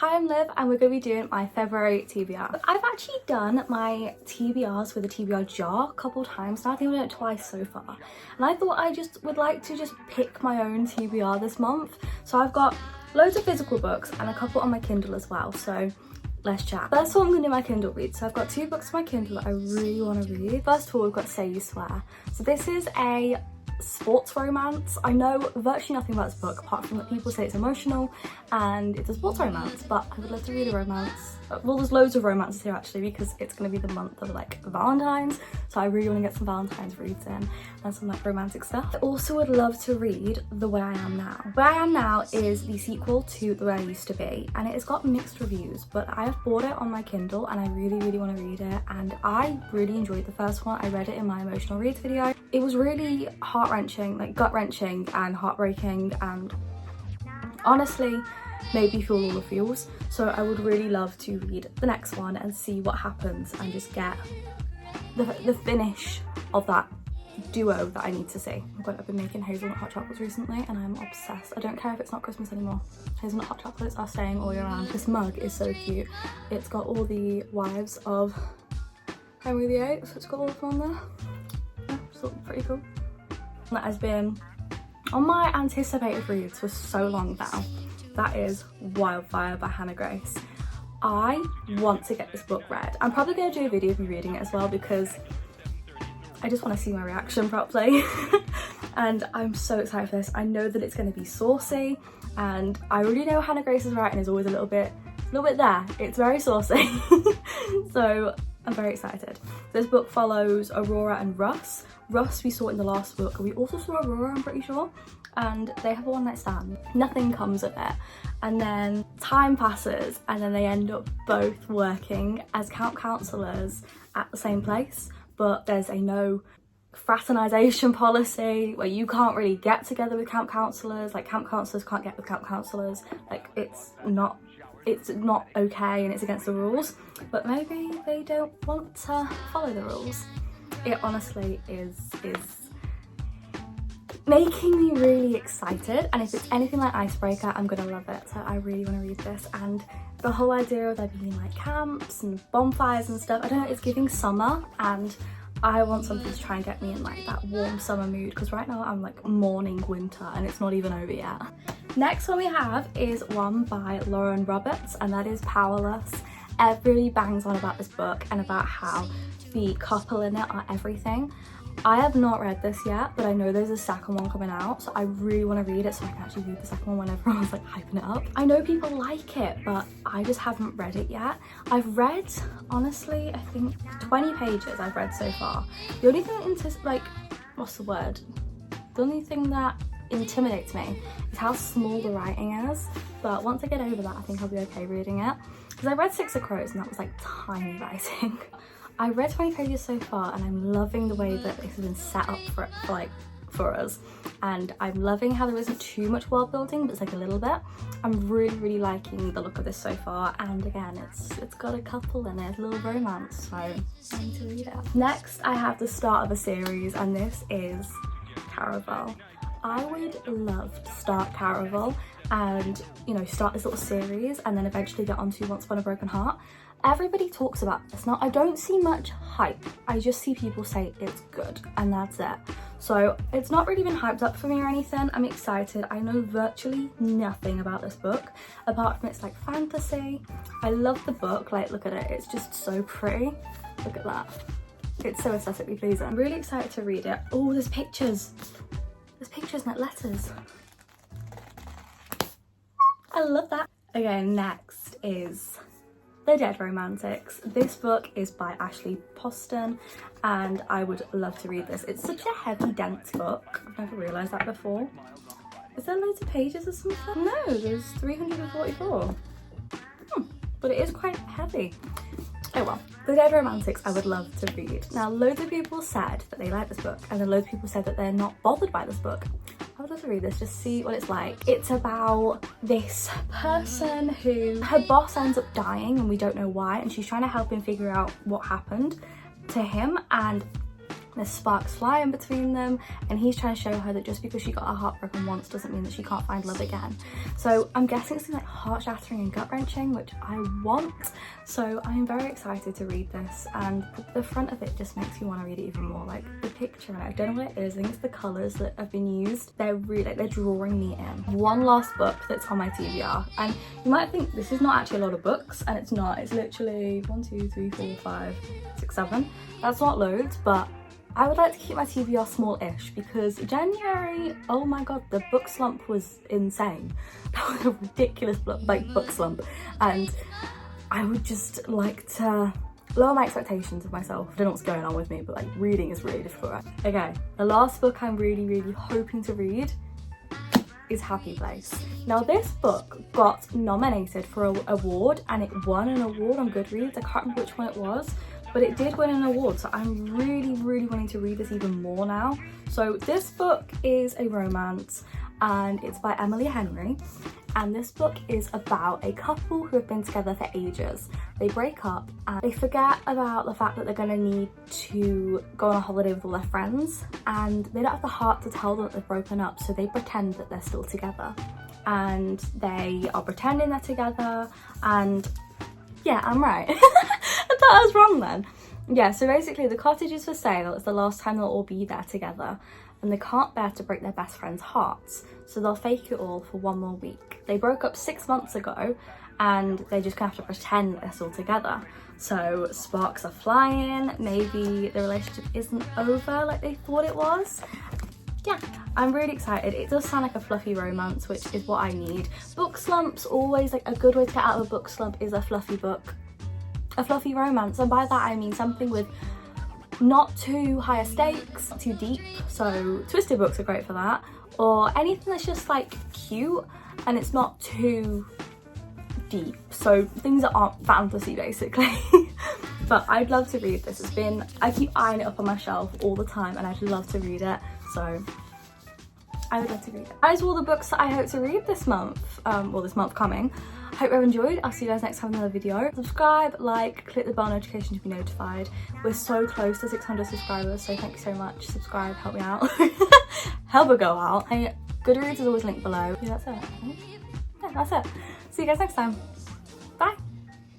Hi, I'm Liv and we're going to be doing my February TBR. I've actually done my TBRs with a TBR jar a couple times now. I think I've done it twice so far. And I thought I just would like to just pick my own TBR this month. So I've got loads of physical books and a couple on my Kindle as well. So let's chat. First of all, I'm going to do my Kindle read. So I've got two books on my Kindle that I really want to read. First of all, we've got Say You Swear. So this is a sports romance. I know virtually nothing about this book apart from that people say it's emotional and it's a sports romance, but I would love to read a romance. Well, there's loads of romances here actually because it's going to be the month of like Valentine's, so I really want to get some Valentine's reads in and some like romantic stuff. I also would love to read The Way I Am Now. Where I Am Now is the sequel to The Way I Used to Be and it has got mixed reviews, but I have bought it on my Kindle and I really want to read it, and I really enjoyed the first one. I read it in my emotional reads video. It was really heart-wrenching, like gut-wrenching and heartbreaking, and honestly made me feel all the feels. So I would really love to read the next one and see what happens and just get the finish of that duo that I need to see. I've been making hazelnut hot chocolates recently and I'm obsessed. I don't care if it's not Christmas anymore. Hazelnut hot chocolates are staying all year round. This mug is so cute. It's got all the wives of Henry VIII, so it's got all of them on there. Yeah, it's looking pretty cool. That has been on my anticipated reads for so long now. That is Wildfire by Hannah Grace. I want to get this book read. I'm probably going to do a video of me reading it as well because I just want to see my reaction properly. And I'm so excited for this. I know that it's going to be saucy and I already know Hannah Grace's writing is always a little bit there. It's very saucy. So I'm very excited. This book follows Aurora and Russ. Russ we saw in the last book. We also saw Aurora, I'm pretty sure. And they have a one-night stand. Nothing comes of it. And then time passes and then they end up both working as camp counsellors at the same place. But there's a no fraternisation policy where you can't really get together with camp counsellors. Like camp counsellors can't get with camp counsellors. Like it's not okay and it's against the rules. But maybe they don't want to follow the rules. It honestly is making me really excited, and if it's anything like Icebreaker, I'm gonna love it. So I really want to read this, and the whole idea of there being like camps and bonfires and stuff, I don't know, it's giving summer and I want something to try and get me in like that warm summer mood because right now I'm like mourning winter and it's not even over yet. Next one we have is one by Lauren Roberts and that is Powerless. Everybody bangs on about this book and about how the couple in it are everything. I have not read this yet, but I know there's a second one coming out, so I really want to read it so I can actually read the second one when everyone's like hyping it up. I know people like it, but I just haven't read it yet. I've read, honestly, I think 20 pages I've read so far. The only thing The only thing that intimidates me is how small the writing is, but once I get over that, I think I'll be okay reading it. Because I read Six of Crows and that was like tiny writing. I read 20 pages so far and I'm loving the way that this has been set up for us, and I'm loving how there isn't too much world building but it's like a little bit. I'm really liking the look of this so far, and again it's got a couple in it, a little romance, so I need to read it. Next I have the start of a series and this is Caraval. I would love to start Caraval and, you know, start this little series and then eventually get onto Once Upon a Broken Heart. Everybody talks about this. Now, I don't see much hype. I just see people say it's good and that's it. So it's not really been hyped up for me or anything. I'm excited. I know virtually nothing about this book apart from it's like fantasy. I love the book. Like, look at it. It's just so pretty. Look at that. It's so aesthetically pleasing. I'm really excited to read it. Oh, there's pictures. There's pictures, not letters. I love that. Okay, next is The Dead Romantics. This book is by Ashley Poston and I would love to read this. It's such a heavy, dense book. I've never realised that before. Is there loads of pages or something? No, there's 344. But it is quite heavy. Oh well. The Dead Romantics I would love to read. Now, loads of people said that they like this book and then loads of people said that they're not bothered by this book. I would love to read this, just see what it's like. It's about this person who, her boss ends up dying and we don't know why, and she's trying to help him figure out what happened to him, and there's sparks flying between them, and he's trying to show her that just because she got her heart broken once doesn't mean that she can't find love again. So I'm guessing it's like heart-shattering and gut-wrenching, which I want. So I'm very excited to read this, and the front of it just makes me want to read it even more. Like the picture, I don't know what it is. I think it's the colours that have been used. They're really, like, they're drawing me in. One last book that's on my TBR, and you might think this is not actually a lot of books, and it's not. It's literally 1, 2, 3, 4, 5, 6, 7. That's not loads, but I would like to keep my TBR small-ish because January, oh my god, the book slump was insane. That was a ridiculous book slump, and I would just like to lower my expectations of myself. I don't know what's going on with me, but like reading is really difficult. Okay, the last book I'm really hoping to read is Happy Place. Now this book got nominated for an award, and it won an award on Goodreads. I can't remember which one it was, but it did win an award, so I'm really wanting to read this even more now. So this book is a romance, and it's by Emily Henry, and this book is about a couple who have been together for ages. They break up and they forget about the fact that they're going to need to go on a holiday with all their friends, and they don't have the heart to tell them that they've broken up, so they pretend that they're still together, and they are pretending they're together. And yeah, I'm right. I thought I was wrong then. Yeah, so basically the cottage is for sale. It's the last time they'll all be there together, and they can't bear to break their best friends' hearts, so they'll fake it all for one more week. They broke up 6 months ago, and they're just gonna have to pretend that they're still together. So sparks are flying, maybe the relationship isn't over like they thought it was. Yeah, I'm really excited. It does sound like a fluffy romance, which is what I need. Book slumps, always like a good way to get out of a book slump is a fluffy book. A fluffy romance, and by that I mean something with not too high stakes, not too deep. So twisted books are great for that, or anything that's just like cute and it's not too deep. So things that aren't fantasy basically. But I'd love to read this. I keep eyeing it up on my shelf all the time, and I'd love to read it. So I would love to read it. That is all the books that I hope to read this month, or this month coming. Hope you've enjoyed. I'll see you guys next time in another video. Subscribe, like, click the bell notification to be notified. We're so close to 600 subscribers, so thank you so much. Subscribe, help me out. Help it go out. Goodreads is always linked below. Yeah, that's it. Yeah, that's it. See you guys next time.